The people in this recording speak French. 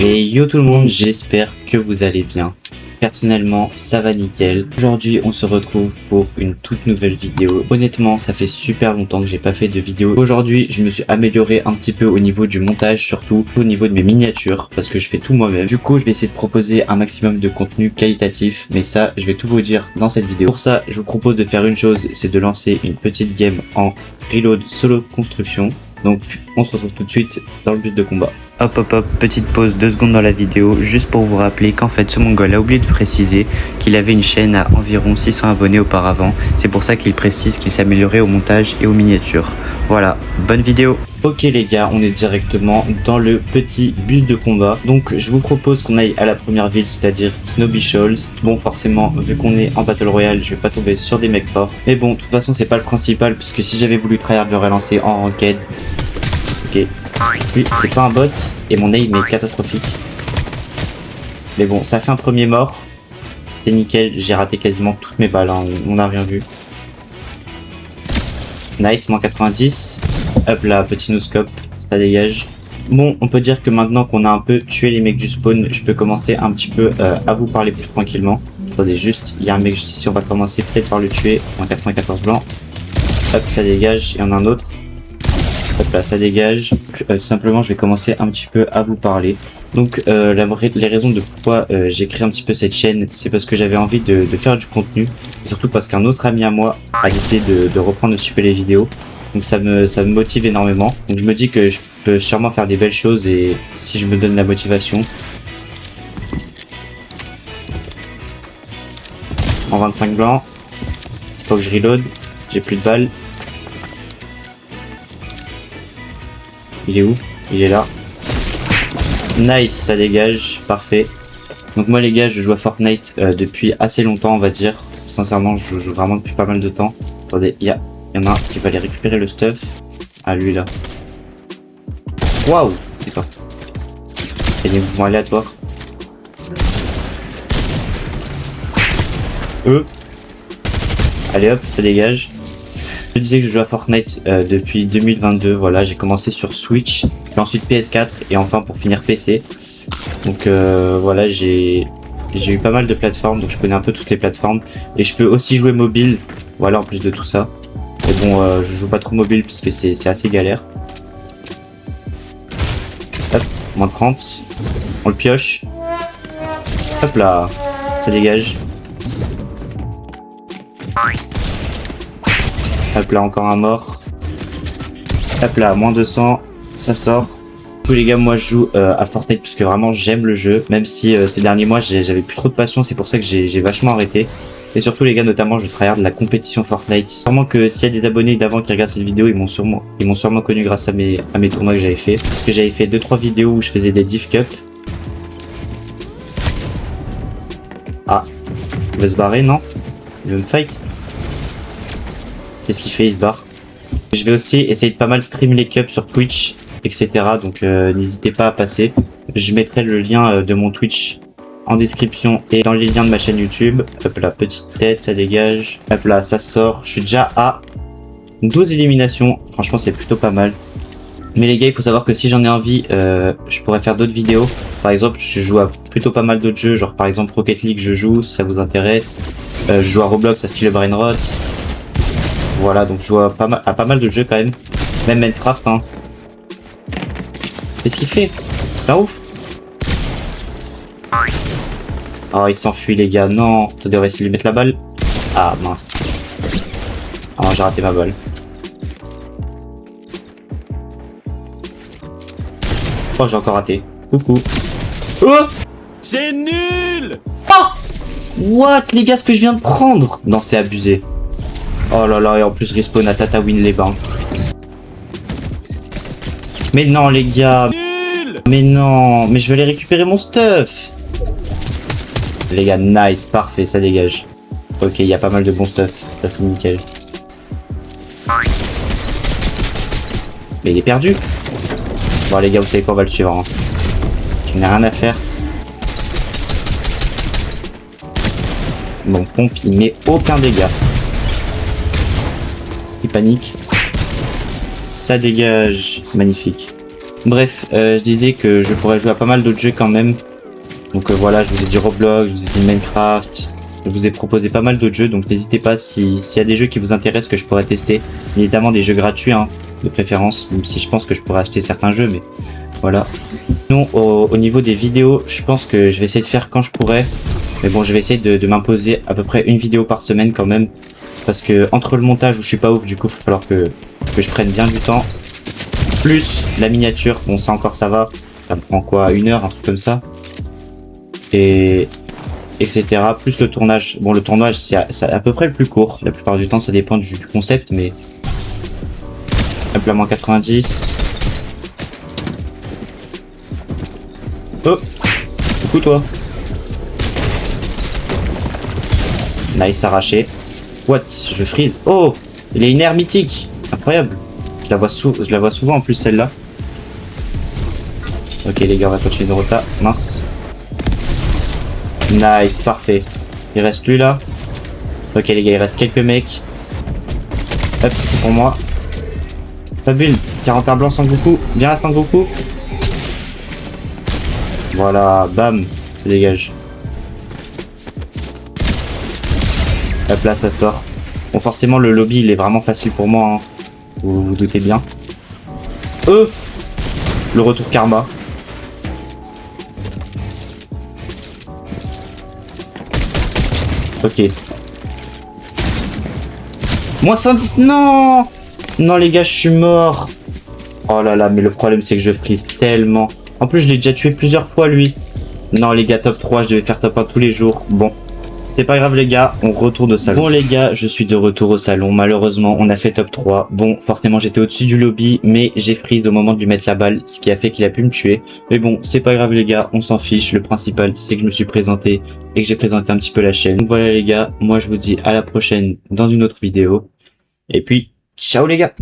Et yo tout le monde, j'espère que vous allez bien. Personnellement, ça va nickel. Aujourd'hui, on se retrouve pour une toute nouvelle vidéo. Honnêtement, ça fait super longtemps que j'ai pas fait de vidéo. Aujourd'hui, je me suis amélioré un petit peu au niveau du montage, surtout au niveau de mes miniatures, parce que je fais tout moi-même. Du coup, je vais essayer de proposer un maximum de contenu qualitatif, mais ça, je vais tout vous dire dans cette vidéo. Pour ça, je vous propose de faire une chose, c'est de lancer une petite game en reload solo construction. Donc on se retrouve tout de suite dans le bus de combat. Hop hop hop, petite pause 2 secondes dans la vidéo, juste pour vous rappeler qu'en fait ce mongol a oublié de préciser qu'il avait une chaîne à environ 600 abonnés auparavant. C'est pour ça qu'il précise qu'il s'est amélioré au montage et aux miniatures. Voilà, bonne vidéo. Ok les gars, on est directement dans le petit bus de combat. Donc je vous propose qu'on aille à la première ville, c'est-à-dire Snobby Shoals. Bon forcément, vu qu'on est en Battle Royale, je vais pas tomber sur des mecs forts. Mais bon, de toute façon c'est pas le principal, puisque si j'avais voulu tryhard, j'aurais lancé en ranked. Ok, lui c'est pas un bot, et mon aim est catastrophique. Mais bon, ça fait un premier mort. C'est nickel, j'ai raté quasiment toutes mes balles, hein. On n'a rien vu. Nice, moins 90. Hop là, petit no-scope, ça dégage. Bon, on peut dire que maintenant qu'on a un peu tué les mecs du spawn, je peux commencer un petit peu à vous parler plus tranquillement. Attendez juste, il y a un mec juste ici, on va commencer peut-être par le tuer. Moins 94 blanc. Hop, ça dégage, il y en a un autre. Hop là, ça dégage. Tout simplement, je vais commencer un petit peu à vous parler. Donc, les raisons de pourquoi j'ai créé un petit peu cette chaîne, c'est parce que j'avais envie de faire du contenu. Et surtout parce qu'un autre ami à moi a décidé de reprendre un petit peu les vidéos. Donc ça me motive énormément. Donc je me dis que je peux sûrement faire des belles choses et si je me donne la motivation. En 25 blancs. Faut que je reload. J'ai plus de balles. Il est où? Il est là. Nice, ça dégage. Parfait. Donc moi les gars, je joue à Fortnite depuis assez longtemps on va dire. Sincèrement, je joue vraiment depuis pas mal de temps. Attendez, il y en a un qui va aller récupérer le stuff. Ah, lui là. Waouh! Putain. Il y a des mouvements aléatoires. Allez hop, ça dégage. Je disais que je joue à Fortnite depuis 2022. Voilà, j'ai commencé sur Switch, puis ensuite PS4 et enfin pour finir PC. Donc voilà, j'ai eu pas mal de plateformes, donc je connais un peu toutes les plateformes. Et je peux aussi jouer mobile, voilà, en plus de tout ça. Mais bon, je joue pas trop mobile parce que c'est assez galère. Hop, moins 30. On le pioche. Hop là, ça dégage. Hop là, encore un mort. Hop là, moins 200. Ça sort. Tous les gars, moi je joue à Fortnite parce que vraiment j'aime le jeu. Même si ces derniers mois j'avais plus trop de passion, c'est pour ça que j'ai vachement arrêté. Et surtout les gars, notamment je tryhard de la compétition Fortnite. Sûrement que s'il y a des abonnés d'avant qui regardent cette vidéo, ils m'ont sûrement connu grâce à mes tournois que j'avais fait. Parce que j'avais fait 2-3 vidéos où je faisais des div cup. Ah, il veut se barrer, non? Il veut me fight? Qu'est-ce qu'il fait? Il se barre. Je vais aussi essayer de pas mal stream les cups sur Twitch, etc. Donc n'hésitez pas à passer. Je mettrai le lien de mon Twitch en description et dans les liens de ma chaîne YouTube. Hop là, petite tête, ça dégage. Hop là, ça sort. Je suis déjà à 12 éliminations. Franchement, c'est plutôt pas mal. Mais les gars, il faut savoir que si j'en ai envie, je pourrais faire d'autres vidéos. Par exemple, je joue à plutôt pas mal d'autres jeux. Genre par exemple Rocket League, je joue, si ça vous intéresse. Je joue à Roblox, à style Brainrot. Voilà, donc je joue à pas mal de jeux quand même. Même Minecraft, hein. Qu'est-ce qu'il fait? C'est un ouf. Oh, il s'enfuit les gars, non. Attendez, on va essayer de lui mettre la balle. Ah, mince. Ah, j'ai raté ma balle. Oh, j'ai encore raté. Coucou. Oh! C'est nul! Oh! What, les gars, ce que je viens de prendre? Non, c'est abusé. Oh là là, et en plus respawn à Tatooine les bains. Mais non les gars. Nul! Mais non, mais je vais aller récupérer mon stuff. Les gars, nice, parfait, ça dégage. Ok, il y a pas mal de bon stuff, ça c'est nickel. Mais il est perdu. Bon les gars, vous savez quoi, on va le suivre, hein. Je n'ai rien à faire. Mon pompe, il met aucun dégât. Il panique. Ça dégage. Magnifique. Bref, je disais que je pourrais jouer à pas mal d'autres jeux quand même. Donc voilà, je vous ai dit Roblox, je vous ai dit Minecraft, je vous ai proposé pas mal d'autres jeux, donc n'hésitez pas s'il y a des jeux qui vous intéressent que je pourrais tester. Évidemment des jeux gratuits, hein, de préférence, même si je pense que je pourrais acheter certains jeux, mais voilà. Sinon, au niveau des vidéos, je pense que je vais essayer de faire quand je pourrai. Mais bon, je vais essayer de m'imposer à peu près une vidéo par semaine quand même. Parce que entre le montage où je suis pas ouf, du coup, il va falloir que je prenne bien du temps. Plus la miniature, bon ça encore ça va. Ça me prend quoi, 1 heure, un truc comme ça. Et etc. Plus le tournage. Bon, le tournage c'est à peu près le plus court. La plupart du temps ça dépend du concept, mais hop là, moins 90. Oh, coucou toi. Nice, arraché. What? Je freeze. Oh, il a une aire mythique. Incroyable. Je la vois souvent en plus celle-là. Ok les gars, on va continuer de rota. Mince. Nice, parfait. Il reste lui là. Ok les gars, il reste quelques mecs. Hop, c'est pour moi. Fabule, 41 blanc sans Goku. Viens là sans Goku. Voilà, bam, ça dégage. Hop là, ça sort. Bon, forcément, le lobby, il est vraiment facile pour moi. Hein. Vous vous doutez bien. Le retour karma. Ok. Moins 110, non! Non les gars, je suis mort. Oh là là, mais le problème c'est que je freeze tellement. En plus, je l'ai déjà tué plusieurs fois lui. Non les gars, top 3, je devais faire top 1 tous les jours. Bon, c'est pas grave les gars, on retourne au salon. Bon les gars, je suis de retour au salon. Malheureusement, on a fait top 3. Bon, forcément j'étais au-dessus du lobby, mais j'ai freeze au moment de lui mettre la balle, ce qui a fait qu'il a pu me tuer. Mais bon, c'est pas grave les gars, on s'en fiche. Le principal, c'est que je me suis présenté et que j'ai présenté un petit peu la chaîne. Donc voilà les gars, moi je vous dis à la prochaine dans une autre vidéo. Et puis, ciao les gars!